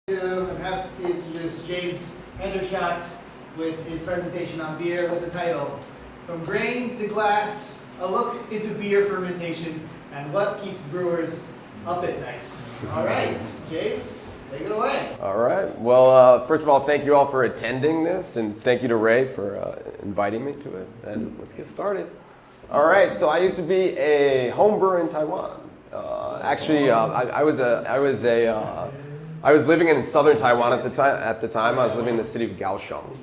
I'm happy to introduce James Hendershot with his presentation on beer with the title, From Grain to Glass, a look into beer fermentation and what keeps brewers up at night. All right, James, take it away. All right. Well, first of all, thank you all for attending this, and thank you to Ray for inviting me to it. And let's get started. All right. So I used to be a home brewer in Taiwan. I was living in southern Taiwan at the time. I was living in the city of Kaohsiung,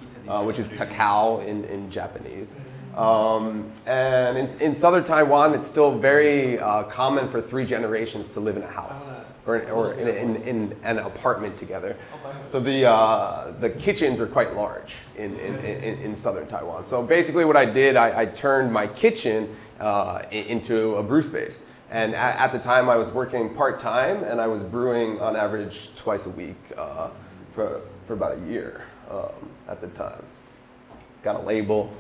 which is Takao in Japanese. And in southern Taiwan, it's still very common for 3 generations to live in a house or in an apartment together. So the kitchens are quite large in southern Taiwan. So basically what I did, I turned my kitchen into a brew space. And at the time, I was working part-time, and I was brewing on average twice a week for about a year at the time. Got a label,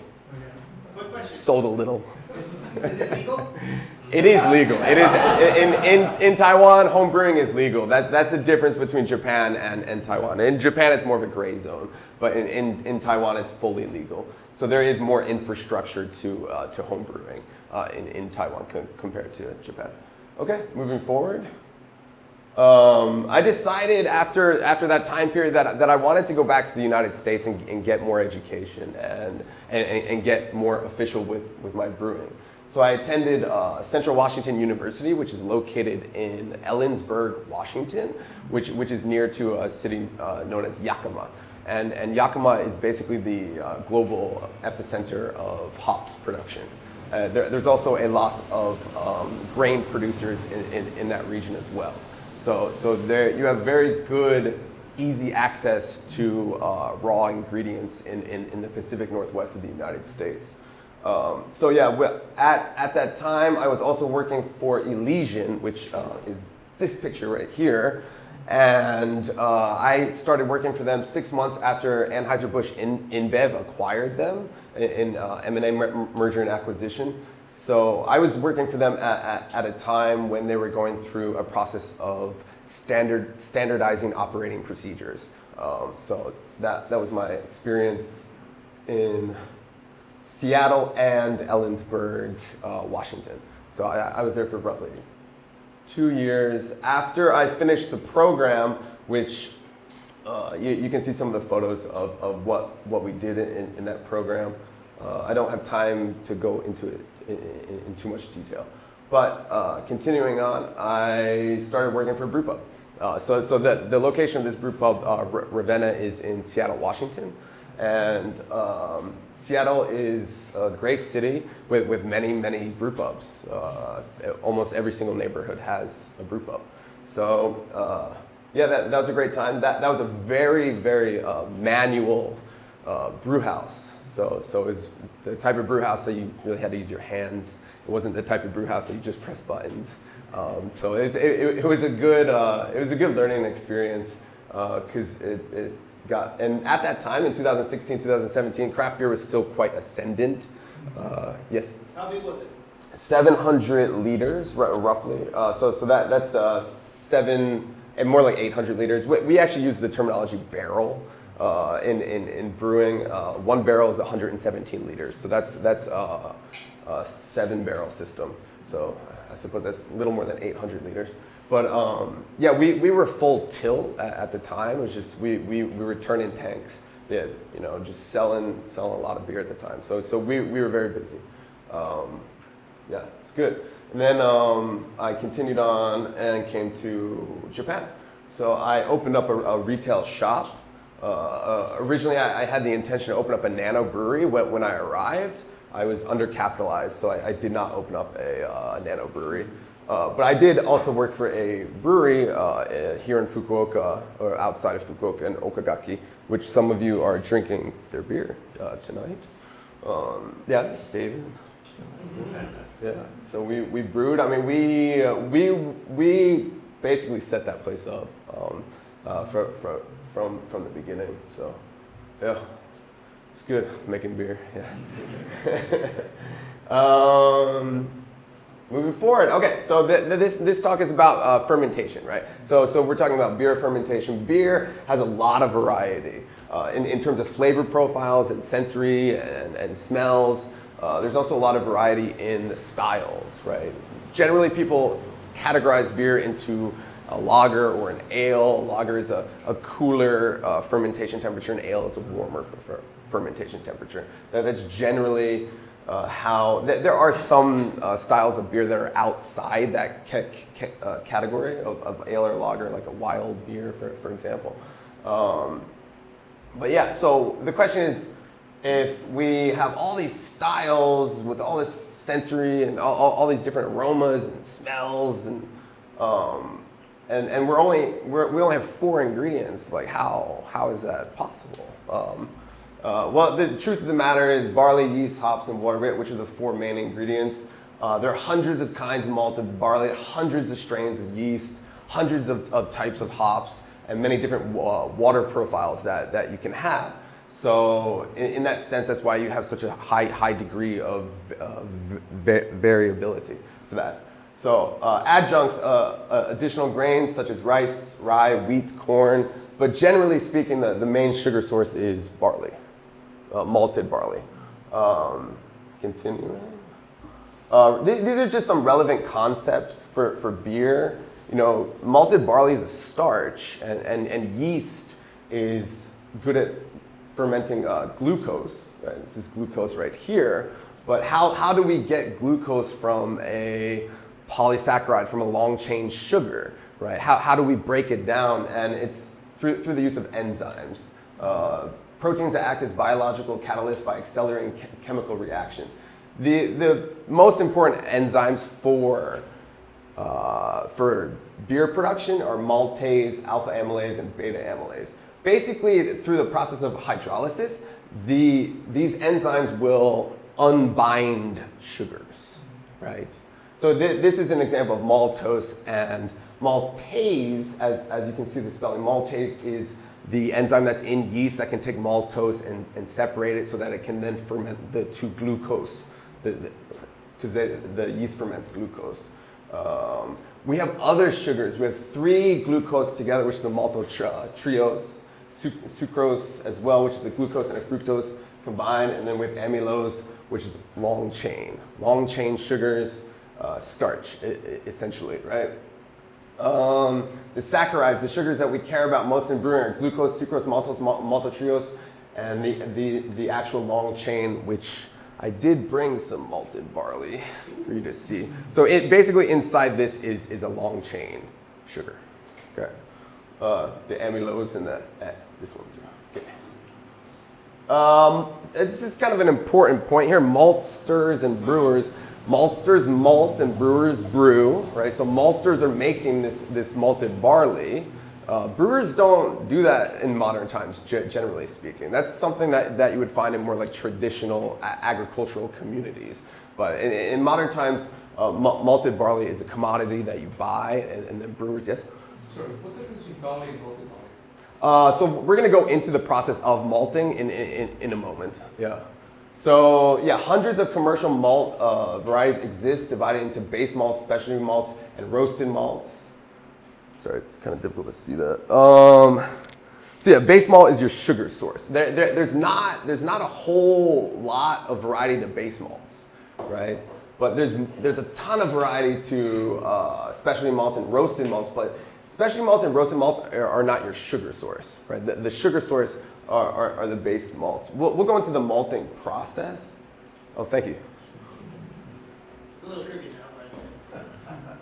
sold a little. Is it legal? It is legal. It is in Taiwan, home brewing is legal. That's a difference between Japan and Taiwan. In Japan, it's more of a gray zone, but in Taiwan, it's fully legal. So there is more infrastructure to home brewing in Taiwan compared to Japan. Okay, moving forward. I decided after that time period that I wanted to go back to the United States and get more education and get more official with my brewing. So I attended Central Washington University, which is located in Ellensburg, Washington, which is near to a city known as Yakima. And Yakima is basically the global epicenter of hops production. There's also a lot of grain producers in that region as well. So there you have very good, easy access to raw ingredients in the Pacific Northwest of the United States. So yeah, at that time, I was also working for Elysian, which is this picture right here. And I started working for them 6 months after Anheuser-Busch InBev acquired them in M&A merger and acquisition. So I was working for them at a time when they were going through a process of standardizing operating procedures. So that was my experience in Seattle and Ellensburg, Washington. So I was there for roughly 2 years. After I finished the program, which you can see some of the photos of what we did in that program. I don't have time to go into it in too much detail. But continuing on, I started working for brew-pub. So the location of this brew-pub, Ravenna, is in Seattle, Washington. And Seattle is a great city with many brew pubs. Almost every single neighborhood has a brew pub. So yeah, that was a great time. That was a very manual brew house. So it was the type of brew house that you really had to use your hands. It wasn't the type of brew house that you just press buttons. So it was a good learning experience because and at that time, in 2016, 2017, craft beer was still quite ascendant. Yes? How big was it? 700 liters, roughly. So that's 7, and more like 800 liters. We actually use the terminology barrel in brewing. 1 barrel is 117 liters. So that's a 7-barrel system. So I suppose that's a little more than 800 liters. But yeah, we were full tilt at the time. It was just we were turning tanks. We had, just selling a lot of beer at the time. So we were very busy. Yeah, it's good. And then I continued on and came to Japan. So I opened up a retail shop. Originally, I had the intention to open up a nano brewery. When I arrived, I was undercapitalized, so I did not open up a nano brewery. But I did also work for a brewery here in Fukuoka, or outside of Fukuoka, in Okagaki, which some of you are drinking their beer tonight. Yeah, David. Yeah. So we brewed. I mean, we basically set that place up from the beginning. So yeah, it's good making beer. Yeah. Moving forward, okay, so this talk is about fermentation, right? So we're talking about beer fermentation. Beer has a lot of variety in terms of flavor profiles and sensory and smells. There's also a lot of variety in the styles, right? Generally, people categorize beer into a lager or an ale. Lager is a cooler fermentation temperature, and ale is a warmer fermentation temperature. That's generally how there are some styles of beer that are outside that category of ale or lager, like a wild beer, for example. But yeah, so the question is, if we have all these styles with all this sensory and all these different aromas and smells and we only have 4 ingredients, like how is that possible? Well, the truth of the matter is barley, yeast, hops, and water, which are the 4 main ingredients. There are hundreds of kinds of malted barley, hundreds of strains of yeast, hundreds of types of hops, and many different water profiles that you can have. So in that sense, that's why you have such a high degree of variability for that. So adjuncts, additional grains such as rice, rye, wheat, corn, but generally speaking, the main sugar source is barley. Malted barley. Continuing. These are just some relevant concepts for beer. You know, malted barley is a starch, and yeast is good at fermenting glucose. Right? This is glucose right here. But how do we get glucose from a polysaccharide, from a long chain sugar? Right? How do we break it down? And it's through the use of enzymes. Proteins that act as biological catalysts by accelerating chemical reactions. The most important enzymes for beer production are maltase, alpha amylase, and beta amylase. Basically, through the process of hydrolysis, these enzymes will unbind sugars, right? So this is an example of maltose and maltase. As you can see the spelling, maltase is the enzyme that's in yeast that can take maltose and separate it so that it can then ferment the 2 glucose, because the yeast ferments glucose. We have other sugars. We have 3 glucose together, which is the maltotriose, sucrose as well, which is a glucose and a fructose combined, and then we have amylose, which is long chain sugars, starch essentially, right? The saccharides, the sugars that we care about most in brewing, are glucose, sucrose, maltose, maltotriose, and the actual long chain, which I did bring some malted barley for you to see. So it basically inside this is a long chain sugar. Okay, the amylose and this one too. Okay. This is kind of an important point here. Maltsters and brewers. Maltsters malt and brewers brew, right? So maltsters are making this malted barley. Brewers don't do that in modern times, generally speaking. That's something that you would find in more like traditional agricultural communities. But in modern times, malted barley is a commodity that you buy, and then brewers, yes? Sorry, what's the difference between barley and malted barley? So we're going to go into the process of malting in a moment. Yeah. So yeah, hundreds of commercial malt varieties exist, divided into base malts, specialty malts, and roasted malts. Sorry, it's kind of difficult to see that. So yeah, base malt is your sugar source. There's not a whole lot of variety to base malts, right? But there's a ton of variety to specialty malts and roasted malts. But specialty malts and roasted malts are not your sugar source, right? The sugar source are the base malts. We'll go into the malting process. Oh, thank you. It's a little tricky now, but...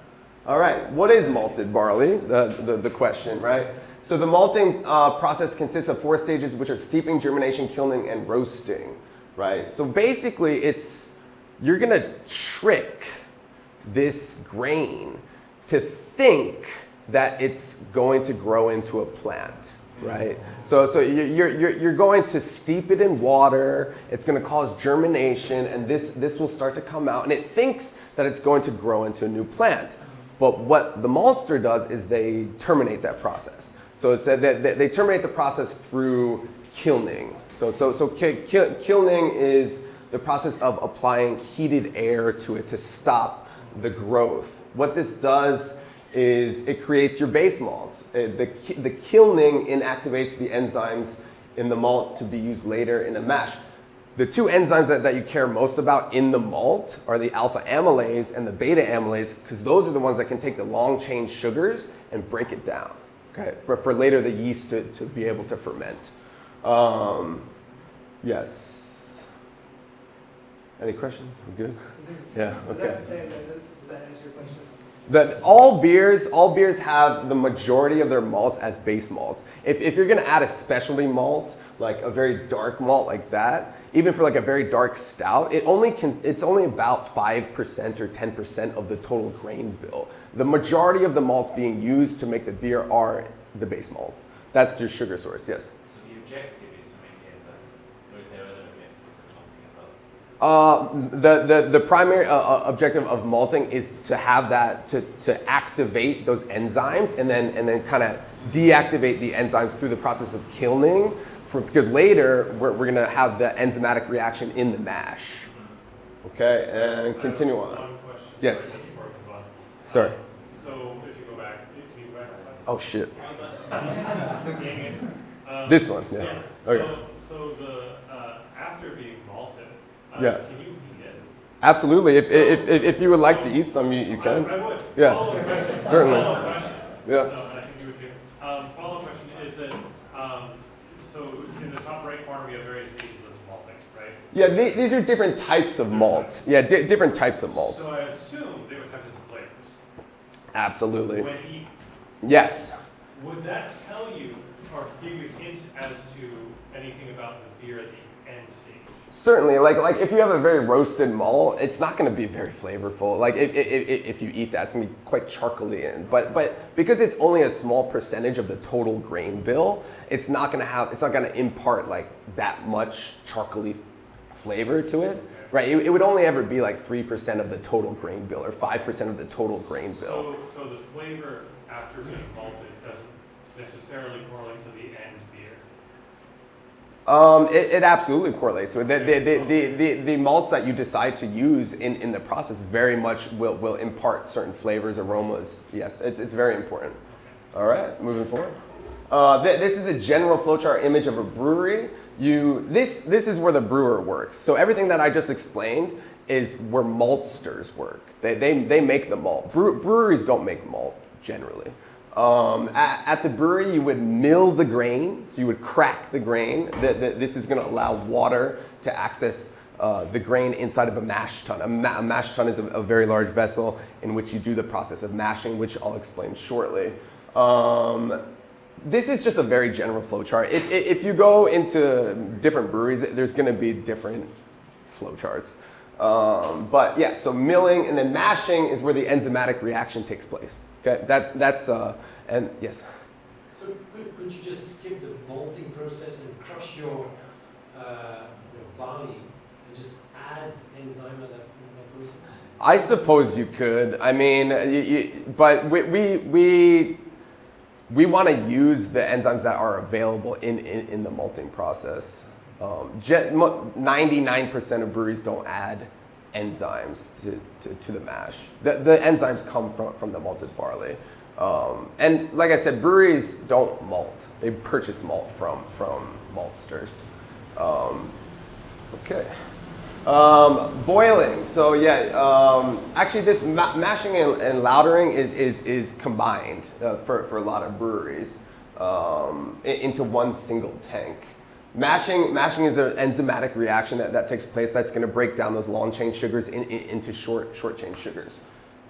All right, what is malted barley? The question, right? So the malting process consists of 4 stages, which are steeping, germination, kilning, and roasting, right? So basically, you're gonna trick this grain to think that it's going to grow into a plant, right? So you're going to steep it in water. It's going to cause germination, and this will start to come out, and it thinks that it's going to grow into a new plant. But what the maltster does is they terminate that process. So it's that they terminate the process through kilning. So kilning is the process of applying heated air to it to stop the growth. What this does is it creates your base malts. The kilning inactivates the enzymes in the malt to be used later in a mash. The two enzymes that you care most about in the malt are the alpha amylase and the beta amylase, because those are the ones that can take the long chain sugars and break it down, okay, for later the yeast to be able to ferment. Yes. Any questions? We good? Yeah, okay. Does that answer your question? That all beers have the majority of their malts as base malts. If you're gonna add a specialty malt, like a very dark malt like that, even for like a very dark stout, it's only about 5% or 10% of the total grain bill. The majority of the malts being used to make the beer are the base malts. That's your sugar source, yes. So the objective is to make enzymes, or is there other objectives of malting as well? The primary objective of malting is to have that to activate those enzymes and then kind of deactivate the enzymes through the process of kilning, because later we're going to have the enzymatic reaction in the mash. Okay, and continue on. One question. Yes. Sorry. Sorry. So if you go back, can you go back a slide? Oh shit. Dang it. This one. Yeah. Okay. So the after being malted, Yeah. can you eat it? Absolutely. If you would like to eat some, you can. I would. Yeah. Follow-up question. Certainly. Follow-up question. Yeah. No, I think you would too. Follow-up question is that so in the top right corner we have various stages of malting, right? Yeah, these are different types of malt. Yeah, different types of malt. So I assume they would have different flavors. Absolutely. When eaten. Yes. Would that tell you or give you a hint as to anything about the beer at the end stage? Certainly, like if you have a very roasted malt, it's not going to be very flavorful. Like if you eat that, it's going to be quite charcoaly in. But because it's only a small percentage of the total grain bill, it's not going to impart like that much charcoaly flavor to it, right? It would only ever be like 3% of the total grain bill or 5% of the total grain bill. So the flavor after being malted doesn't necessarily correlate to the end beer. It absolutely correlates. So the malts that you decide to use in the process very much will impart certain flavors, aromas. Yes, it's very important. All right, moving forward. This is a general flowchart image of a brewery. This is where the brewer works. So everything that I just explained is where maltsters work. They make the malt. Breweries don't make malt generally. At the brewery, you would mill the grain, so you would crack the grain. This is going to allow water to access the grain inside of a mash tun. A mash tun is a very large vessel in which you do the process of mashing, which I'll explain shortly. This is just a very general flow chart. If you go into different breweries, there's going to be different flow charts. But yeah, so milling and then mashing is where the enzymatic reaction takes place. Okay, that's and yes. So could you just skip the malting process and crush your barley and just add enzyme in that process? I suppose you could. I mean, but we want to use the enzymes that are available in the malting process. 99% of breweries don't add enzymes to the mash. The enzymes come from the malted barley. And like I said, breweries don't malt. They purchase malt from maltsters. Okay. Boiling. So yeah, actually this mashing and lautering is combined for a lot of breweries into one single tank. Mashing is an enzymatic reaction that takes place that's going to break down those long chain sugars into short chain sugars.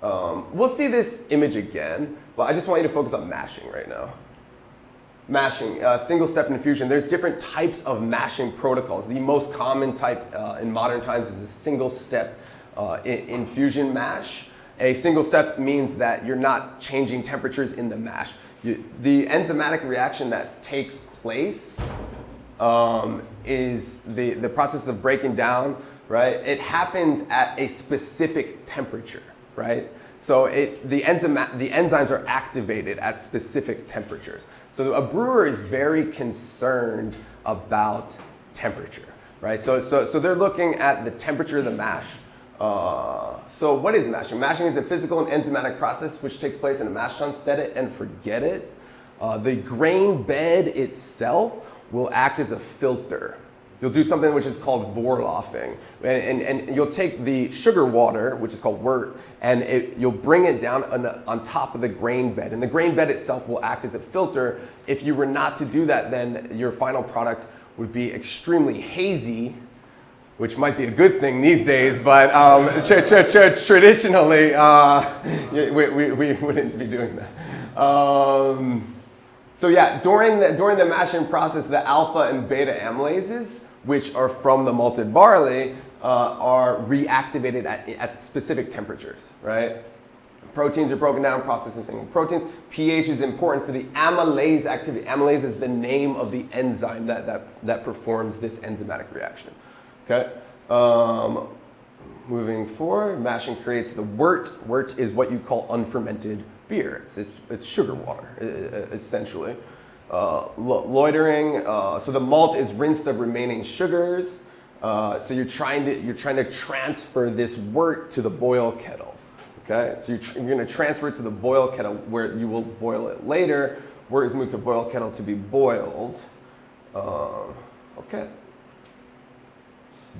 We'll see this image again, but I just want you to focus on mashing right now. Mashing, single step infusion. There's different types of mashing protocols. The most common type in modern times is a single step infusion mash. A single step means that you're not changing temperatures in the mash. The enzymatic reaction that takes place is the process of breaking down, right? It happens at a specific temperature, right? So the enzymes are activated at specific temperatures. So a brewer is very concerned about temperature, right? So they're looking at the temperature of the mash, So what is mashing? Mashing is a physical and enzymatic process which takes place in a mash tun. Set it and forget it. The grain bed itself will act as a filter. You'll do something which is called vorlaughing. And you'll take the sugar water, which is called wort, and you'll bring it down on top of the grain bed. And the grain bed itself will act as a filter. If you were not to do that, then your final product would be extremely hazy, which might be a good thing these days, but traditionally, we wouldn't be doing that. So yeah, during the mashing process, the alpha and beta amylases, which are from the malted barley, are reactivated at specific temperatures, right? Proteins are broken down, processed in single proteins. pH is important for the amylase activity. Amylase is the name of the enzyme that performs this enzymatic reaction. Okay. Moving forward, mashing creates the wort. Wort is what you call unfermented beer. It's sugar water, essentially. Loitering. So the malt is rinsed of remaining sugars. So you're trying to transfer this wort to the boil kettle. Okay. So you're going to transfer it to the boil kettle where you will boil it later. Wort is moved to boil kettle to be boiled. Okay.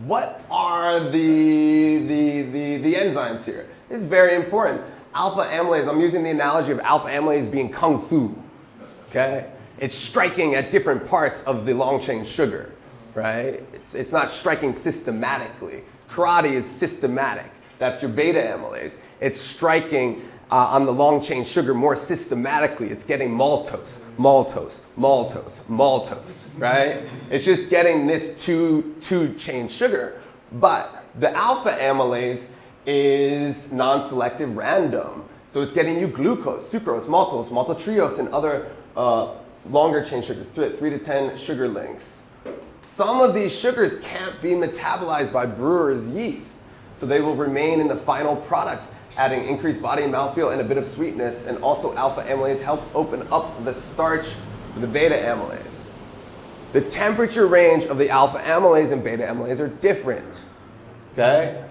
What are the enzymes here? This is very important. Alpha amylase, I'm using the analogy of alpha amylase being kung fu, okay? It's striking at different parts of the long chain sugar, right? It's not striking systematically. Karate is systematic. That's your beta amylase. It's striking on the long chain sugar more systematically. It's getting maltose, maltose, maltose, maltose, right? It's just getting this two chain sugar. But the alpha amylase is non-selective random. So it's getting you glucose, sucrose, maltose, maltotriose, and other longer chain sugars, 3 to 10 sugar links. Some of these sugars can't be metabolized by brewer's yeast. So they will remain in the final product, adding increased body and mouthfeel and a bit of sweetness. And also alpha amylase helps open up the starch for the beta amylase. The temperature range of the alpha amylase and beta amylase are different, okay?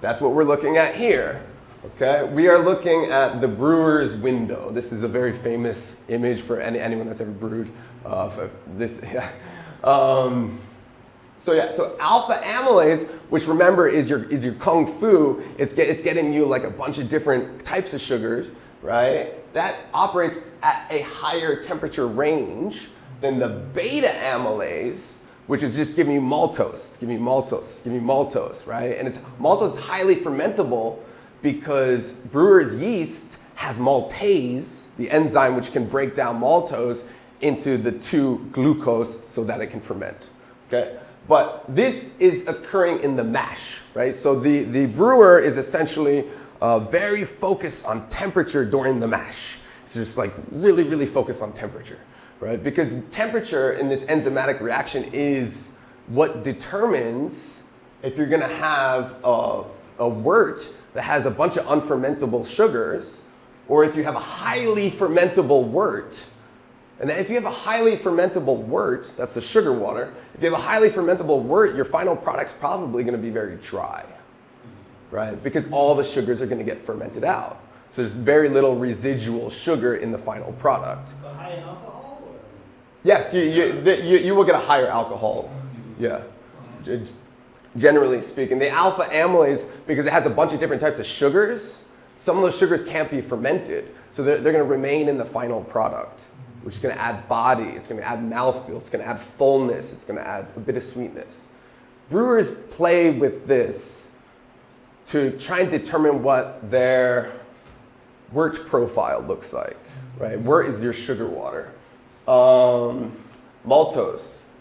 That's what we're looking at here, okay? We are looking at the brewer's window. This is a very famous image for anyone that's ever brewed. So alpha amylase, which remember is your kung fu, it's getting you like a bunch of different types of sugars, right? That operates at a higher temperature range than the beta amylase, which is just giving you maltose. It's giving you maltose, it's giving you maltose, right? And maltose is highly fermentable because brewer's yeast has maltase, the enzyme which can break down maltose into the 2-glucose so that it can ferment, okay? But this is occurring in the mash, right? So the brewer is essentially very focused on temperature during the mash. It's just like really, really focused on temperature, right? Because temperature in this enzymatic reaction is what determines if you're gonna have a wort that has a bunch of unfermentable sugars, or if you have a highly fermentable wort. And if you have a highly fermentable wort, that's the sugar water, if you have a highly fermentable wort, your final product's probably gonna be very dry, right? Because all the sugars are gonna get fermented out. So there's very little residual sugar in the final product. But high in alcohol? Or? Yes, you will get a higher alcohol, yeah. Generally speaking. The alpha amylase, because it has a bunch of different types of sugars, some of those sugars can't be fermented. So they're gonna remain in the final product, which is going to add body, it's going to add mouthfeel, it's going to add fullness, it's going to add a bit of sweetness. Brewers play with this to try and determine what their wort profile looks like, right? Wort is your sugar water. Maltose,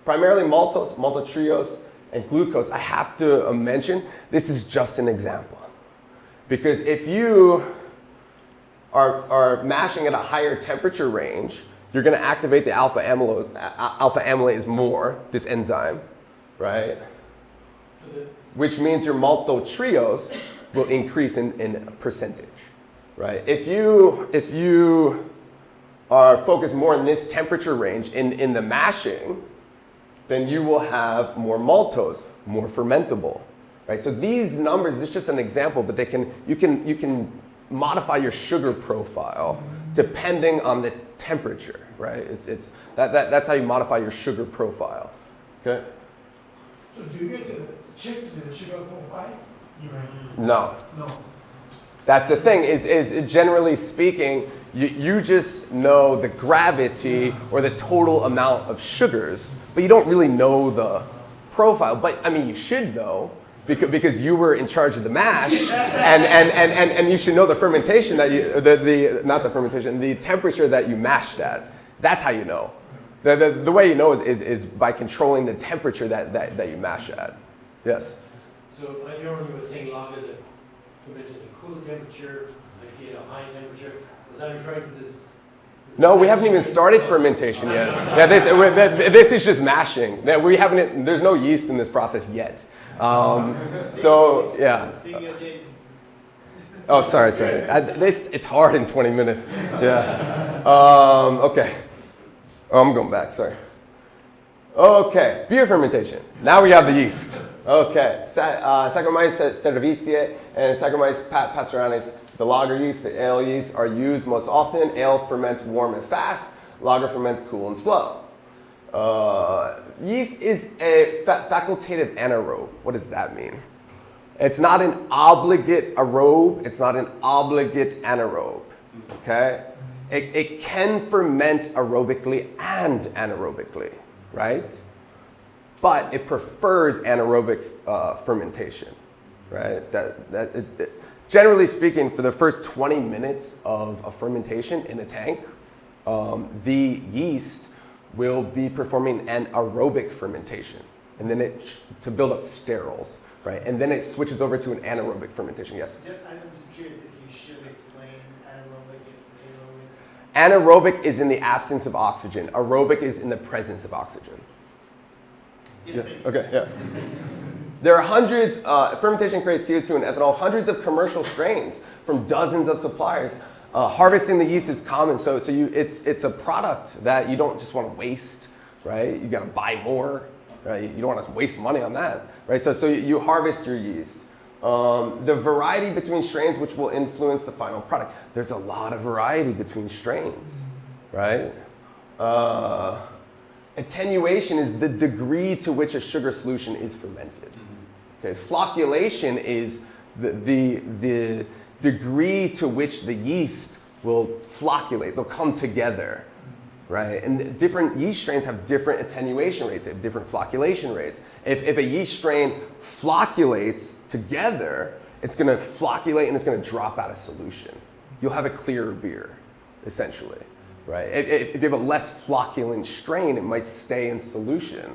primarily maltose, maltotriose, and glucose. I have to mention, this is just an example. Because if you are mashing at a higher temperature range, you're going to activate the alpha amylase more, this enzyme, right? Which means your maltotriose will increase in percentage, right? If you are focused more in this temperature range in the mashing, then you will have more maltose, more fermentable, right? So these numbers, it's just an example, but you can modify your sugar profile depending on the temperature, right? That's how you modify your sugar profile, okay? So do you get to check the sugar profile? No. No. That's the thing, is generally speaking, you just know the gravity or the total amount of sugars, but you don't really know the profile. But I mean, you should know, because you were in charge of the mash, and you should know the fermentation that you, not the fermentation, the temperature that you mashed at. That's how you know. The way you know is by controlling the temperature that you mash at. Yes? So earlier on you were saying lagers are fermented at a cool temperature, like at a high temperature. Was that referring to this? No, we haven't even started fermentation yet. Yeah, this is just mashing. We haven't. There's no yeast in this process yet. So yeah. Oh, sorry. It's hard in 20 minutes. Yeah. Okay. Oh, I'm going back. Sorry. Okay, beer fermentation. Now we have the yeast. Okay, Saccharomyces cerevisiae and Saccharomyces pastorianus, the lager yeast, the ale yeast, are used most often. Ale ferments warm and fast. Lager ferments cool and slow. Yeast is a facultative anaerobe. What does that mean? It's not an obligate aerobe. It's not an obligate anaerobe. Okay? It can ferment aerobically and anaerobically, right? But it prefers anaerobic fermentation, right? Generally speaking, for the first 20 minutes of a fermentation in a tank, the yeast will be performing an aerobic fermentation, and then to build up sterols, right? And then it switches over to an anaerobic fermentation. Yes? I'm just curious if you should explain anaerobic and aerobic. Anaerobic is in the absence of oxygen. Aerobic is in the presence of oxygen. Yes, Yeah. Okay, yeah. There are hundreds, fermentation creates CO2 and ethanol, hundreds of commercial strains from dozens of suppliers. Harvesting the yeast is common, so it's a product that you don't just want to waste, right? You got to buy more, right? You don't want to waste money on that, right? So you harvest your yeast. The variety between strains, which will influence the final product. There's a lot of variety between strains, right? Attenuation is the degree to which a sugar solution is fermented. Okay, flocculation is the degree to which the yeast will flocculate. They'll come together, right? And different yeast strains have different attenuation rates. They have different flocculation rates. If a yeast strain flocculates together, it's going to flocculate and it's going to drop out of solution. You'll have a clearer beer, essentially. Right? If you have a less flocculent strain, it might stay in solution,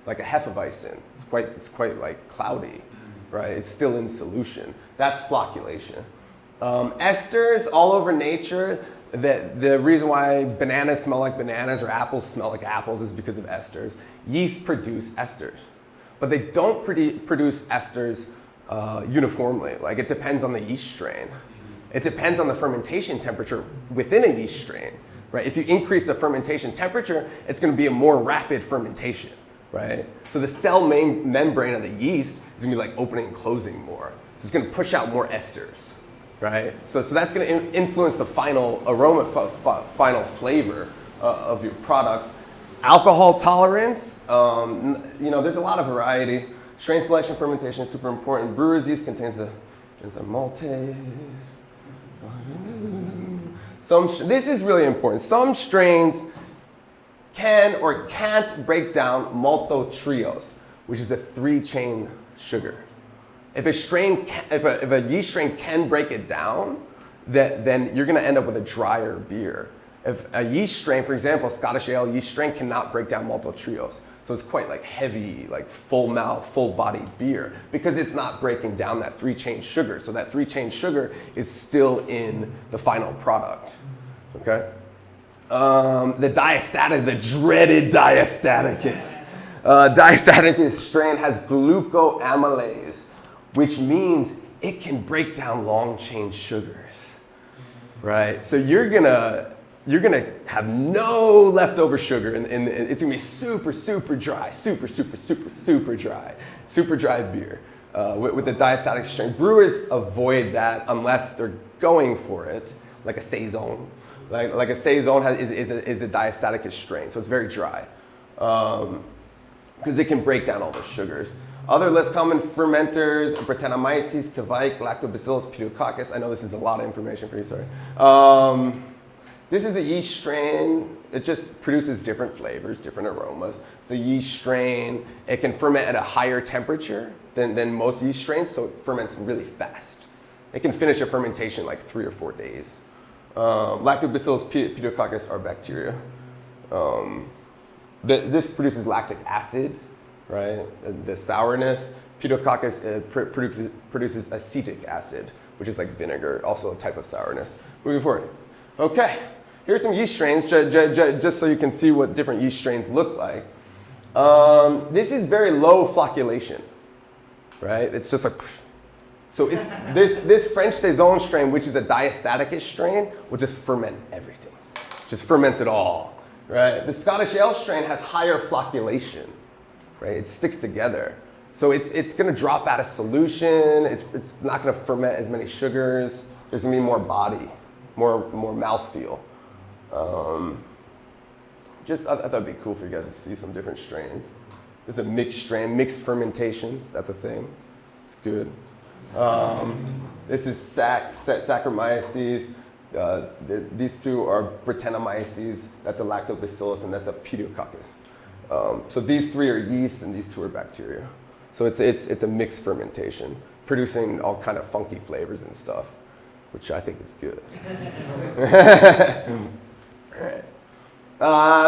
like a Hefeweizen. It's quite like cloudy, right? It's still in solution. That's flocculation. Esters all over nature. The reason why bananas smell like bananas or apples smell like apples is because of esters. Yeast produce esters, but they don't produce esters uniformly. Like, it depends on the yeast strain. It depends on the fermentation temperature within a yeast strain. Right? If you increase the fermentation temperature, it's going to be a more rapid fermentation, right? So the cell membrane of the yeast is going to be like opening and closing more. So it's going to push out more esters, right? So that's going to influence the final aroma, final flavor of your product. Alcohol tolerance, there's a lot of variety. Strain selection, fermentation is super important. Brewer's yeast contains the enzyme maltase. This is really important. Some strains can or can't break down maltotriose, which is a 3-chain sugar. If a yeast strain can break it down, then you're going to end up with a drier beer. If a yeast strain, for example, Scottish ale yeast strain cannot break down maltotriose, so it's quite like heavy, like full mouth, full bodied beer because it's not breaking down that 3-chain sugar. So that 3-chain sugar is still in the final product. Okay. The diastatic, the dreaded diastaticus. Diastaticus strain has glucoamylase, which means it can break down long-chain sugars. Right. So you're gonna have no leftover sugar, and it's gonna be super dry, super dry beer. with the diastatic strain. Brewers avoid that unless they're going for it, like a saison. Like a saison is a diastatic strain, so it's very dry, because it can break down all the sugars. Other less common fermenters: Brettanomyces, Kveik, Lactobacillus, Pediococcus. I know this is a lot of information for you, sorry. This is a yeast strain. It just produces different flavors, different aromas. It's a yeast strain. It can ferment at a higher temperature than most yeast strains, so it ferments really fast. It can finish a fermentation like 3 or 4 days. Lactobacillus pediococcus are bacteria. This produces lactic acid, right? The sourness. Pediococcus produces acetic acid, which is like vinegar, also a type of sourness. Moving forward. Okay, here's some yeast strains, just so you can see what different yeast strains look like. This is very low flocculation, right? It's just like, so it's this French Saison strain, which is a diastatic strain, will just ferment everything. Just ferments it all, right? The Scottish Ale strain has higher flocculation, right? It sticks together. So it's gonna drop out of solution. It's not gonna ferment as many sugars. There's gonna be more body, more mouthfeel. I thought it'd be cool for you guys to see some different strains. There's a mixed strain, mixed fermentations. That's a thing. It's good. This is Saccharomyces. These two are Brettanomyces. That's a Lactobacillus, and that's a Pediococcus. So these three are yeast, and these two are bacteria. So it's a mixed fermentation, producing all kind of funky flavors and stuff, which I think is good. All right.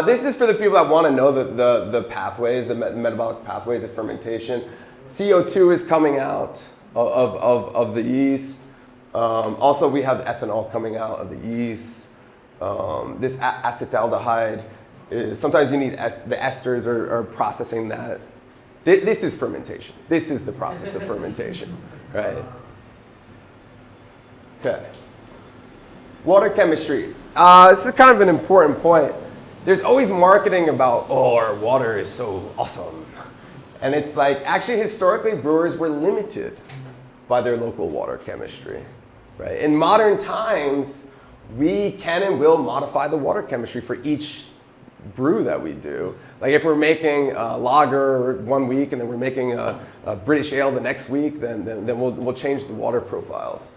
This is for the people that want to know the pathways, the metabolic pathways of fermentation. CO2 is coming out of the yeast. Also, we have ethanol coming out of the yeast. This acetaldehyde, sometimes you need the esters are processing that. This is fermentation. This is the process of fermentation, right? Okay. Water chemistry. This is kind of an important point. There's always marketing about, oh, our water is so awesome. And it's like, actually, historically, brewers were limited by their local water chemistry, right? In modern times, we can and will modify the water chemistry for each brew that we do. Like if we're making a lager 1 week and then we're making a British ale the next week, then we'll change the water profiles.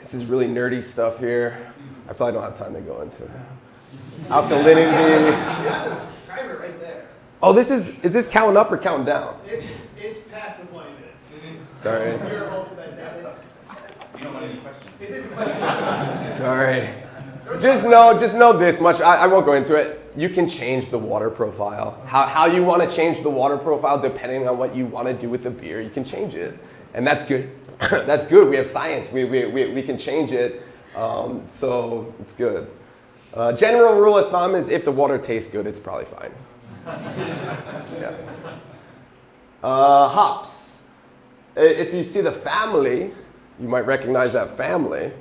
This is really nerdy stuff here. I probably don't have time to go into it. Alkalinity. You have the timer right there. Oh, is this counting up or counting down? It's past the 20 minutes. Sorry. You're hoping that it's. You don't want any questions? It's in the question. Sorry. Just know this much. I won't go into it. You can change the water profile. How you want to change the water profile depending on what you want to do with the beer, you can change it. And that's good. That's good. We have science. We can change it. So it's good. General rule of thumb is if the water tastes good, it's probably fine. Yeah. Hops. If you see the family, you might recognize that family.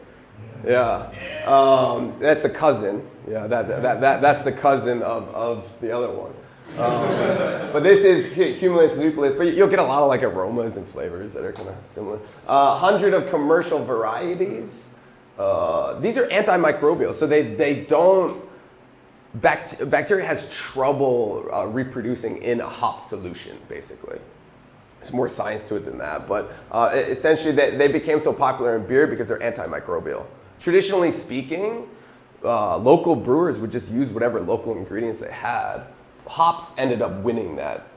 Yeah. That's a cousin. Yeah, that's the cousin of the other one. But this is Humulus lupulus, but you'll get a lot of like aromas and flavors that are kind of similar. 100 of commercial varieties. These are antimicrobial, so they don't. Bacteria has trouble reproducing in a hop solution, basically. There's more science to it than that, but essentially they became so popular in beer because they're antimicrobial. Traditionally speaking, local brewers would just use whatever local ingredients they had. Hops ended up winning that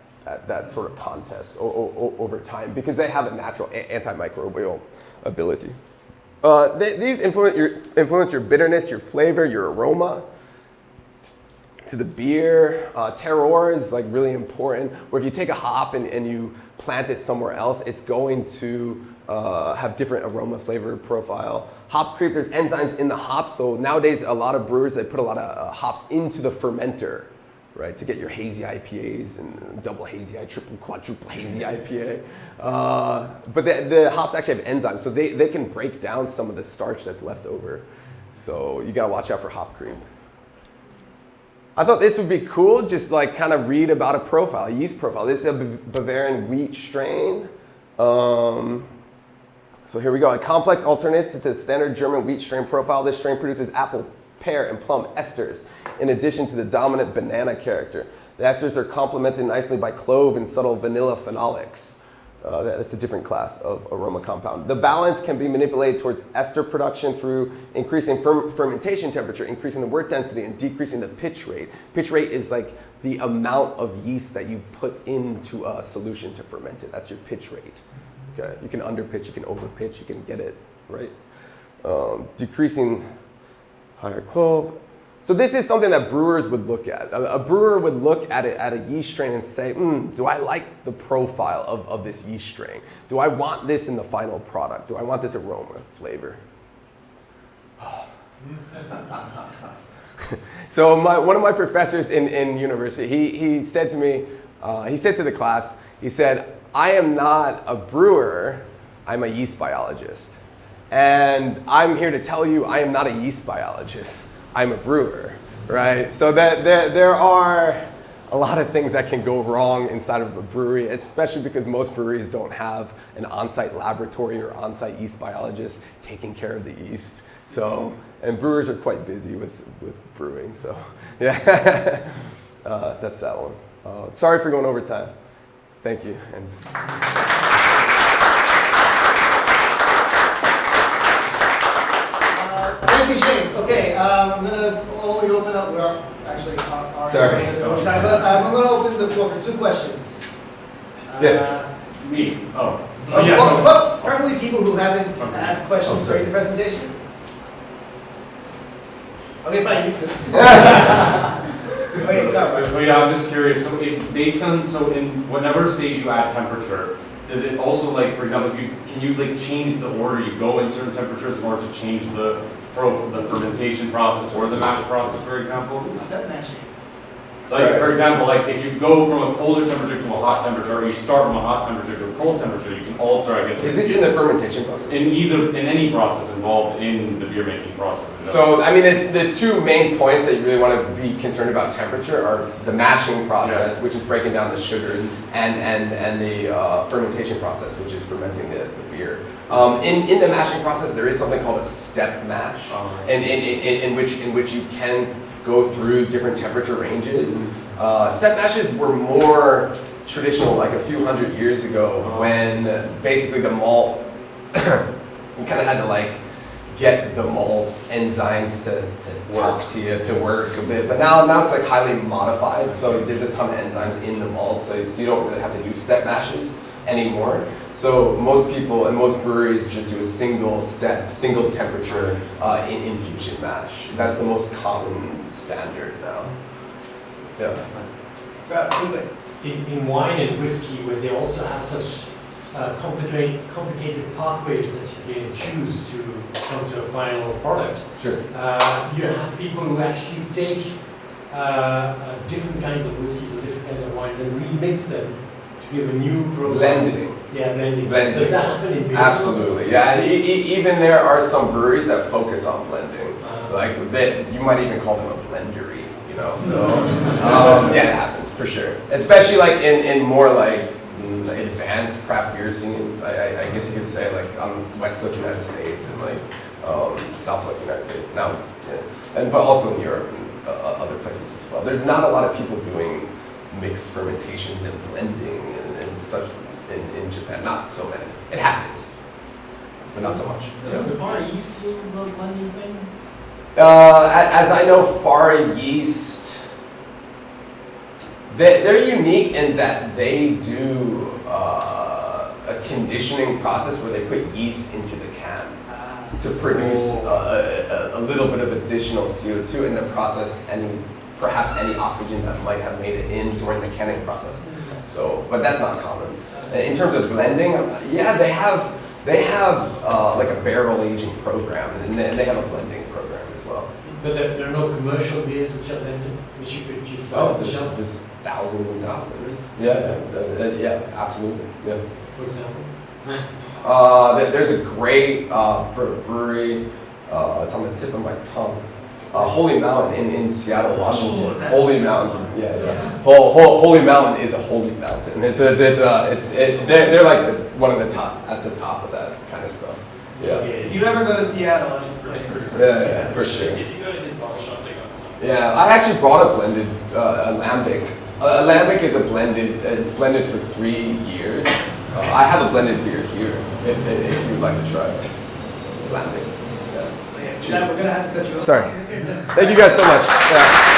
sort of contest over time because they have a natural antimicrobial ability. These influence your bitterness, your flavor, your aroma to the beer. Terroir is like really important, where if you take a hop and you plant it somewhere else, it's going to have different aroma flavor profile. Hop creep, there's enzymes in the hops, so nowadays a lot of brewers, they put a lot of hops into the fermenter, right, to get your hazy IPAs and double hazy, triple, quadruple hazy IPA. But the hops actually have enzymes, so they can break down some of the starch that's left over. So you gotta watch out for hop creep. I thought this would be cool, just like kind of read about a profile, a yeast profile. This is a Bavarian wheat strain. So here we go. A complex alternative to the standard German wheat strain profile. This strain produces apple, pear, and plum esters, in addition to the dominant banana character. The esters are complemented nicely by clove and subtle vanilla phenolics. That's a different class of aroma compound. The balance can be manipulated towards ester production through increasing fermentation temperature, increasing the wort density, and decreasing the pitch rate. Pitch rate is like the amount of yeast that you put into a solution to ferment it. That's your pitch rate. Okay. You can underpitch, you can overpitch, you can get it right. Decreasing higher clove. So this is something that brewers would look at. A brewer would look at it at a yeast strain and say, do I like the profile of this yeast strain? Do I want this in the final product? Do I want this aroma, flavor? So one of my professors in university, he said to me, he said to the class, he said, I am not a brewer, I'm a yeast biologist. And I'm here to tell you I am not a yeast biologist. I'm a brewer, right? So that there are a lot of things that can go wrong inside of a brewery, especially because most breweries don't have an on-site laboratory or on-site yeast biologist taking care of the yeast. So, and brewers are quite busy with brewing, so yeah, that's that one. Sorry for going over time. Thank you. And Thank you, James. Okay, I'm gonna only open up. We're actually Sorry. time, but I'm gonna open the floor for 2 questions. Yes. Me? Oh. Well, probably people who haven't asked questions during the presentation. Okay, fine, you too. Wait, go. So yeah, I'm just curious. So in whatever stage you add temperature, does it also, like, for example, can you like change the order you go in certain temperatures in order to change the fermentation process or the mash process, for example? Step mashing. Like, for example, like if you go from a colder temperature to a hot temperature, or you start from a hot temperature to a cold temperature, you can alter, I guess. Is this in the fermentation process? In any process involved in the beer making process. So, I mean, the 2 main points that you really want to be concerned about temperature are the mashing process, which is breaking down the sugars, and the fermentation process, which is fermenting the beer. In the mashing process, there is something called a step mash, and in which you can go through different temperature ranges. Step mashes were more traditional, like a few hundred years ago, when basically the malt, you kind of had to like get the malt enzymes to talk to you, to work a bit. But now it's like highly modified, so there's a ton of enzymes in the malt, so you don't really have to do step mashes anymore. So most people and most breweries just do a single step, single temperature infusion mash. That's the most common standard now. Yeah. In wine and whiskey, where they also have such complicated pathways that you can choose to come to a final product. Sure. You have people who actually take different kinds of whiskeys and different kinds of wines and remix them to give a new profile. Blending. Yeah, blending. Blending. Does that happen in beer? Absolutely, yeah. And even there are some breweries that focus on blending. Like that, you might even call them a blendery, you know. So yeah, it happens for sure. Especially like in more like advanced craft beer scenes. I guess you could say like on the West Coast United States and like Southwest United States now, yeah. But also in Europe and other places as well. There's not a lot of people doing mixed fermentations and blending and such in Japan. Not so many. It happens, but not so much. Far East do the blending thing? As I know, Far Yeast, they're unique in that they do a conditioning process where they put yeast into the can to produce a little bit of additional CO2 in the process, perhaps any oxygen that might have made it in during the canning process. So, but that's not common. In terms of blending, yeah, they have like a barrel aging program, and they have a blending program as well. But there are no commercial beers which are blended, which you could just buy off the shelf? There's thousands and thousands. Yeah, absolutely. Yeah. For example? There's a great brewery. It's on the tip of my tongue. Holy Mountain in Seattle, Washington. Oh, that's Holy nice. Mountain, yeah. Holy Mountain is a holy mountain. They're like one of the top, at the top of that kind of stuff. Yeah. If you ever go to Seattle, it's pretty cool. Yeah, for sure. If you go to his bottle shop, they got some. Yeah, I actually brought a blended alembic. Alembic is a blended. It's blended for 3 years. I have a blended beer here. If you'd like to try it. Alembic. Yeah. Yeah, we're gonna have to cut you off. Sorry. Thank you guys so much. Yeah.